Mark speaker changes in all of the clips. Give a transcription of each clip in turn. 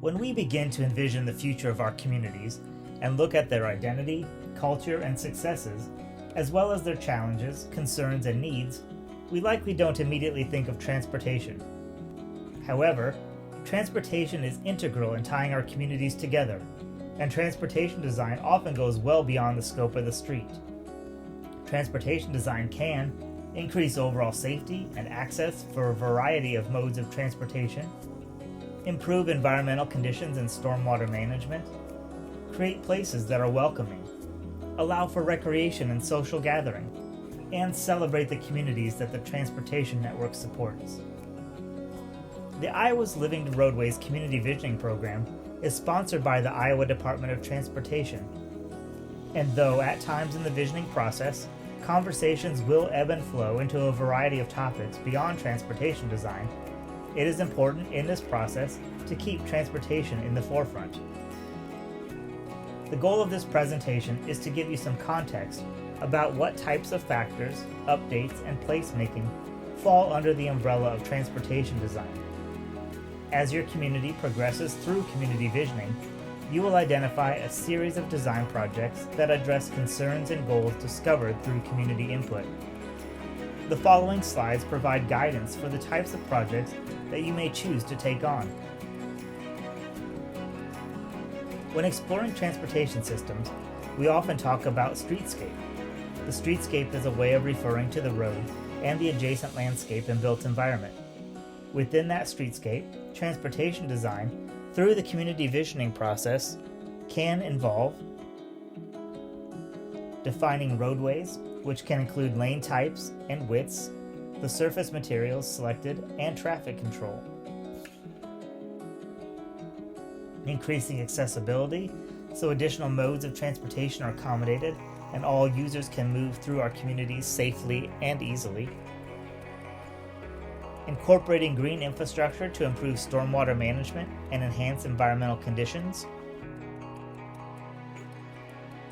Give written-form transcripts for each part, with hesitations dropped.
Speaker 1: When we begin to envision the future of our communities and look at their identity, culture, and successes, as well as their challenges, concerns, and needs, we likely don't immediately think of transportation. However, transportation is integral in tying our communities together, and transportation design often goes well beyond the scope of the street. Transportation design can increase overall safety and access for a variety of modes of transportation, improve environmental conditions and stormwater management, create places that are welcoming, allow for recreation and social gathering, and celebrate the communities that the transportation network supports. The Iowa's Living to Roadways Community Visioning Program is sponsored by the Iowa Department of Transportation. And though at times in the visioning process, conversations will ebb and flow into a variety of topics beyond transportation design, it is important in this process to keep transportation in the forefront. The goal of this presentation is to give you some context about what types of factors, updates, and placemaking fall under the umbrella of transportation design. As your community progresses through community visioning, you will identify a series of design projects that address concerns and goals discovered through community input. The following slides provide guidance for the types of projects that you may choose to take on. When exploring transportation systems, we often talk about streetscape. The streetscape is a way of referring to the road and the adjacent landscape and built environment. Within that streetscape, transportation design, through the community visioning process, can involve defining roadways, which can include lane types and widths, the surface materials selected, and traffic control. Increasing accessibility, so additional modes of transportation are accommodated and all users can move through our communities safely and easily. Incorporating green infrastructure to improve stormwater management and enhance environmental conditions.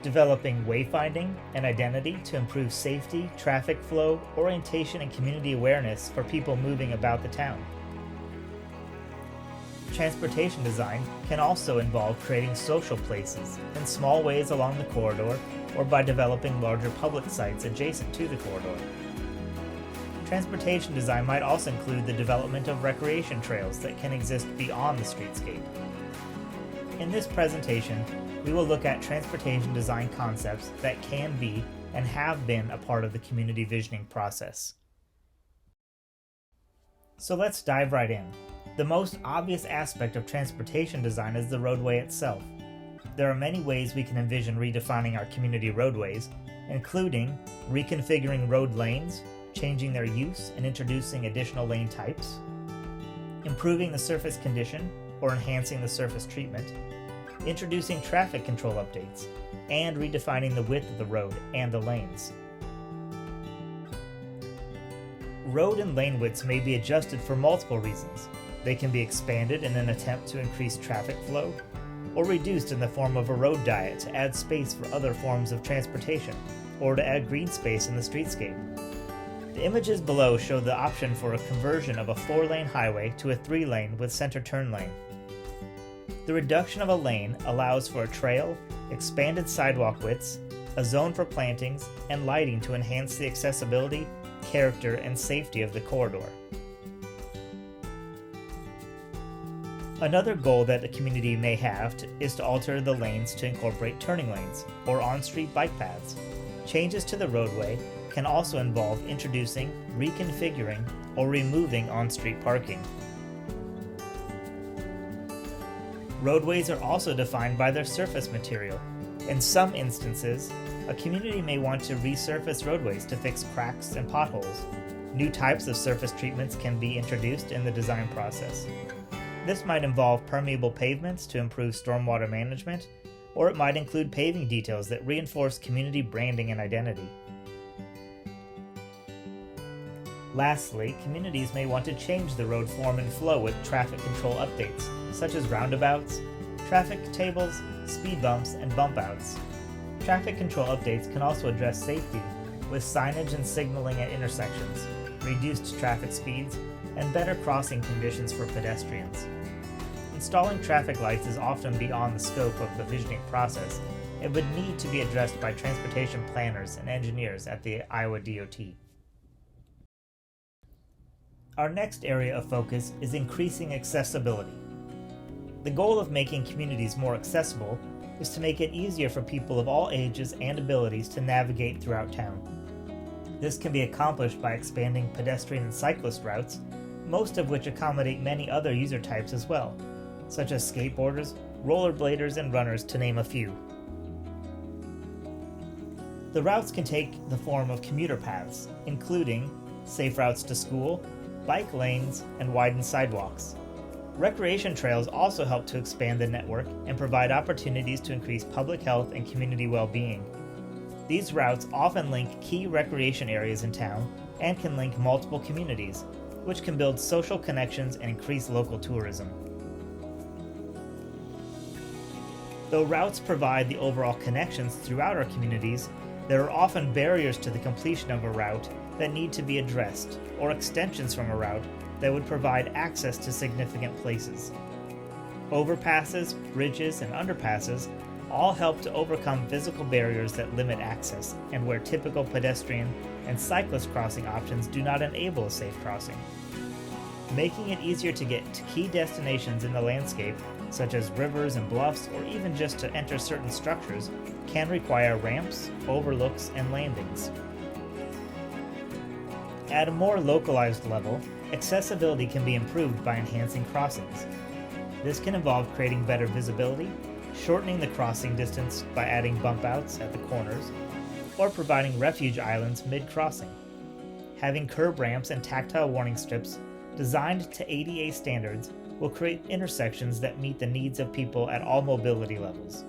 Speaker 1: Developing wayfinding and identity to improve safety, traffic flow, orientation, and community awareness for people moving about the town. Transportation design can also involve creating social places in small ways along the corridor or by developing larger public sites adjacent to the corridor. Transportation design might also include the development of recreation trails that can exist beyond the streetscape. In this presentation, we will look at transportation design concepts that can be and have been a part of the community visioning process. So let's dive right in. The most obvious aspect of transportation design is the roadway itself. There are many ways we can envision redefining our community roadways, including reconfiguring road lanes, changing their use and introducing additional lane types, improving the surface condition or enhancing the surface treatment, introducing traffic control updates, and redefining the width of the road and the lanes. Road and lane widths may be adjusted for multiple reasons. They can be expanded in an attempt to increase traffic flow, or reduced in the form of a road diet to add space for other forms of transportation, or to add green space in the streetscape. The images below show the option for a conversion of a 4-lane highway to a 3-lane with center turn lane. The reduction of a lane allows for a trail, expanded sidewalk widths, a zone for plantings, and lighting to enhance the accessibility, character, and safety of the corridor. Another goal that the community may have is to alter the lanes to incorporate turning lanes or on-street bike paths. Changes to the roadway can also involve introducing, reconfiguring, or removing on-street parking. Roadways are also defined by their surface material. In some instances, a community may want to resurface roadways to fix cracks and potholes. New types of surface treatments can be introduced in the design process. This might involve permeable pavements to improve stormwater management, or it might include paving details that reinforce community branding and identity. Lastly, communities may want to change the road form and flow with traffic control updates, such as roundabouts, traffic tables, speed bumps, and bump outs. Traffic control updates can also address safety with signage and signaling at installing traffic lights is often beyond the scope of the visioning process and would need to be addressed by transportation planners and engineers at the Iowa DOT. Our next area of focus is increasing accessibility. The goal of making communities more accessible is to make it easier for people of all ages and abilities to navigate throughout town. This can be accomplished by expanding pedestrian and cyclist routes, most of which accommodate many other user types as well, such as skateboarders, rollerbladers, and runners, to name a few. The routes can take the form of commuter paths, including safe routes to school, bike lanes, and widened sidewalks. Recreation trails also help to expand the network and provide opportunities to increase public health and community well-being. These routes often link key recreation areas in town and can link multiple communities, which can build social connections and increase local tourism. Though routes provide the overall connections throughout our communities, there are often barriers to the completion of a route that need to be addressed, or extensions from a route that would provide access to significant places. Overpasses, bridges, and underpasses all help to overcome physical barriers that limit access and where typical pedestrian and cyclist crossing options do not enable a safe crossing. Making it easier to get to key destinations in the landscape, such as rivers and bluffs, or even just to enter certain structures, can require ramps, overlooks, and landings. At a more localized level, accessibility can be improved by enhancing crossings. This can involve creating better visibility, shortening the crossing distance by adding bump outs at the corners, or providing refuge islands mid-crossing. Having curb ramps and tactile warning strips designed to ADA standards will create intersections that meet the needs of people at all mobility levels.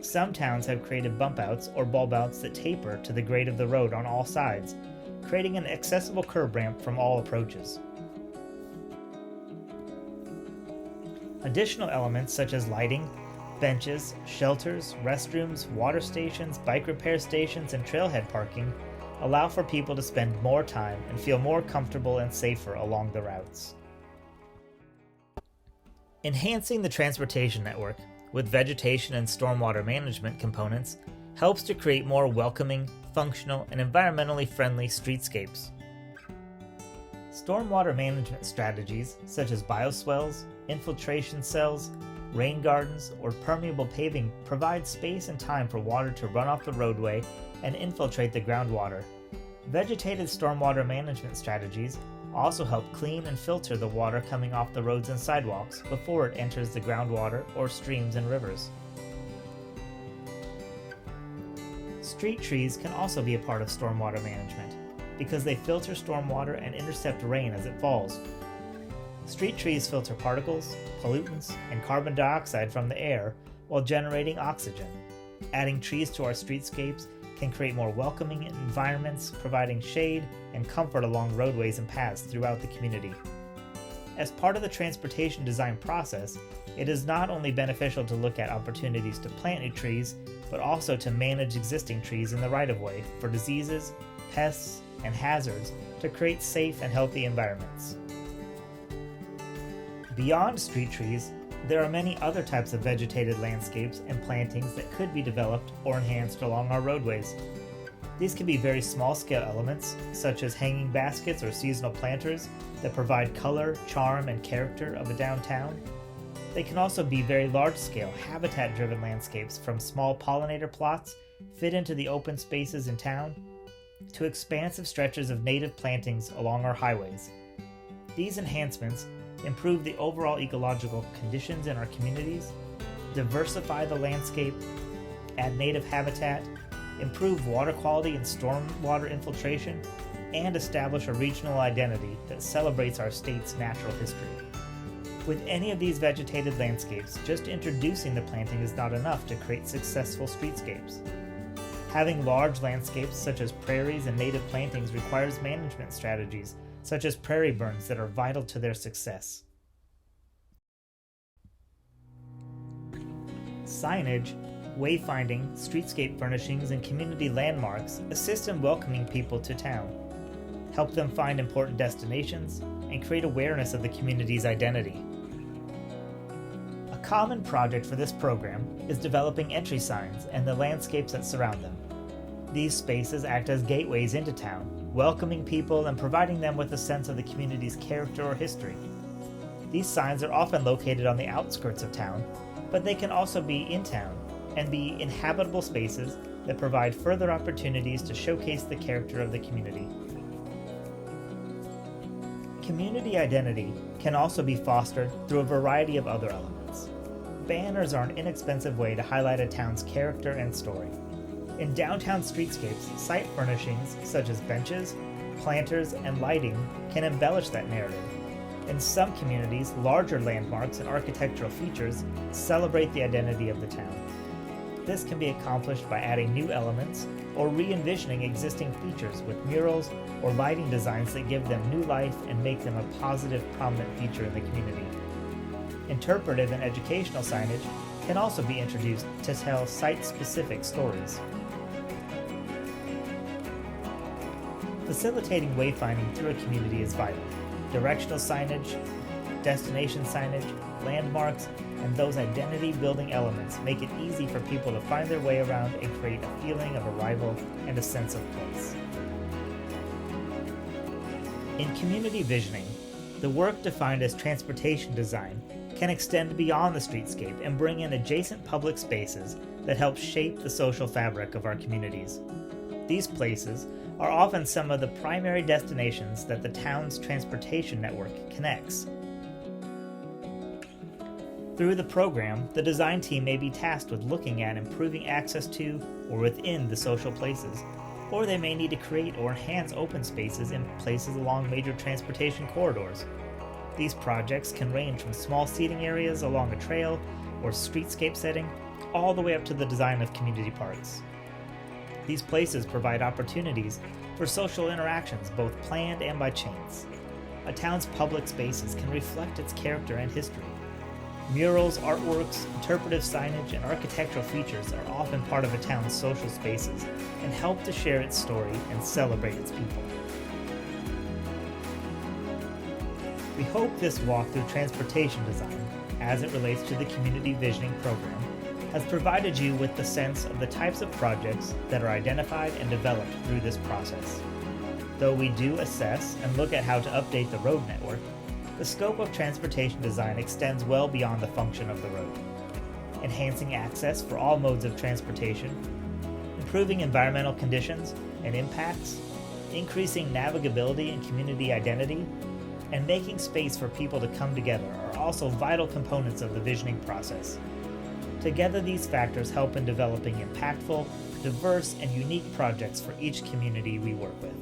Speaker 1: Some towns have created bump outs or bulb outs that taper to the grade of the road on all sides, creating an accessible curb ramp from all approaches. Additional elements such as lighting, benches, shelters, restrooms, water stations, bike repair stations, and trailhead parking allow for people to spend more time and feel more comfortable and safer along the routes. Enhancing the transportation network with vegetation and stormwater management components helps to create more welcoming, functional, and environmentally friendly streetscapes. Stormwater management strategies such as bioswales, infiltration cells, rain gardens, or permeable paving provide space and time for water to run off the roadway and infiltrate the groundwater. Vegetated stormwater management strategies also help clean and filter the water coming off the roads and sidewalks before it enters the groundwater or streams and rivers. Street trees can also be a part of stormwater management because they filter stormwater and intercept rain as it falls. Street trees filter particles, pollutants, and carbon dioxide from the air while generating oxygen. Adding trees to our streetscapes can create more welcoming environments, providing shade and comfort along roadways and paths throughout the community. As part of the transportation design process, it is not only beneficial to look at opportunities to plant new trees, but also to manage existing trees in the right-of-way for diseases, pests, and hazards to create safe and healthy environments. Beyond street trees, there are many other types of vegetated landscapes and plantings that could be developed or enhanced along our roadways. These can be very small-scale elements, such as hanging baskets or seasonal planters that provide color, charm, and character of a downtown. They can also be very large-scale, habitat-driven landscapes from small pollinator plots fit into the open spaces in town to expansive stretches of native plantings along our highways. These enhancements improve the overall ecological conditions in our communities, diversify the landscape, add native habitat, improve water quality and stormwater infiltration, and establish a regional identity that celebrates our state's natural history. With any of these vegetated landscapes, just introducing the planting is not enough to create successful streetscapes. Having large landscapes such as prairies and native plantings requires management strategies such as prairie burns that are vital to their success. Signage, wayfinding, streetscape furnishings, and community landmarks assist in welcoming people to town, help them find important destinations, and create awareness of the community's identity. common project for this program is developing entry signs and the landscapes that surround them. These spaces act as gateways into town, welcoming people and providing them with a sense of the community's character or history. These signs are often located on the outskirts of town, but they can also be in town and be inhabitable spaces that provide further opportunities to showcase the character of the community. Community identity can also be fostered through a variety of other elements. Banners are an inexpensive way to highlight a town's character and story. In downtown streetscapes, site furnishings such as benches, planters, and lighting can embellish that narrative. In some communities, larger landmarks and architectural features celebrate the identity of the town. This can be accomplished by adding new elements or re-envisioning existing features with murals or lighting designs that give them new life and make them a positive, prominent feature in the community. Interpretive and educational signage can also be introduced to tell site-specific stories. Facilitating wayfinding through a community is vital. Directional signage, destination signage, landmarks, and those identity-building elements make it easy for people to find their way around and create a feeling of arrival and a sense of place. In community visioning, the work defined as transportation design can extend beyond the streetscape and bring in adjacent public spaces that help shape the social fabric of our communities. These places are often some of the primary destinations that the town's transportation network connects. Through the program, the design team may be tasked with looking at improving access to or within the social places, or they may need to create or enhance open spaces in places along major transportation corridors. These projects can range from small seating areas along a trail or streetscape setting, all the way up to the design of community parks. These places provide opportunities for social interactions, both planned and by chance. A town's public spaces can reflect its character and history. Murals, artworks, interpretive signage, and architectural features are often part of a town's social spaces and help to share its story and celebrate its people. We hope this walk through transportation design, as it relates to the Community Visioning Program, has provided you with the sense of the types of projects that are identified and developed through this process. Though we do assess and look at how to update the road network, the scope of transportation design extends well beyond the function of the road. Enhancing access for all modes of transportation, improving environmental conditions and impacts, increasing navigability and community identity, and making space for people to come together are also vital components of the visioning process. Together, these factors help in developing impactful, diverse, and unique projects for each community we work with.